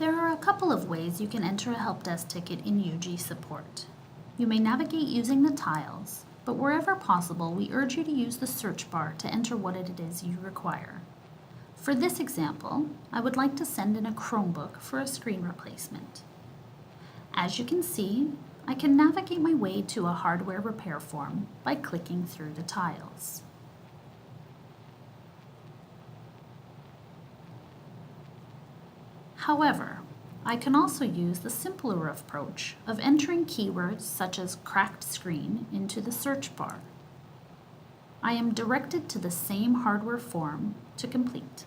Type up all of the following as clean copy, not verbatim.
There are a couple of ways you can enter a help desk ticket in UGSupport. You may navigate using the tiles, but wherever possible, we urge you to use the search bar to enter what it is you require. For this example, I would like to send in a Chromebook for a screen replacement. As you can see, I can navigate my way to a hardware repair form by clicking through the tiles. However, I can also use the simpler approach of entering keywords such as cracked screen into the search bar. I am directed to the same hardware form to complete.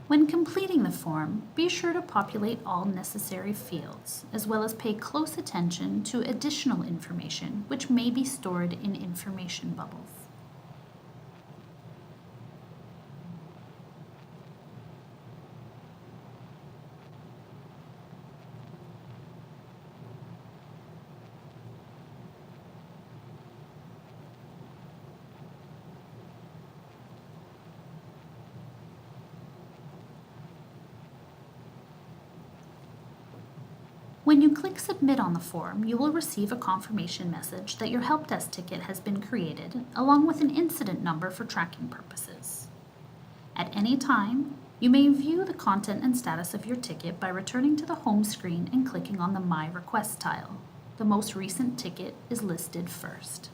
When completing the form, be sure to populate all necessary fields, as well as pay close attention to additional information which may be stored in information bubbles. When you click Submit on the form, you will receive a confirmation message that your help desk ticket has been created, along with an incident number for tracking purposes. At any time, you may view the content and status of your ticket by returning to the home screen and clicking on the My Request tile. The most recent ticket is listed first.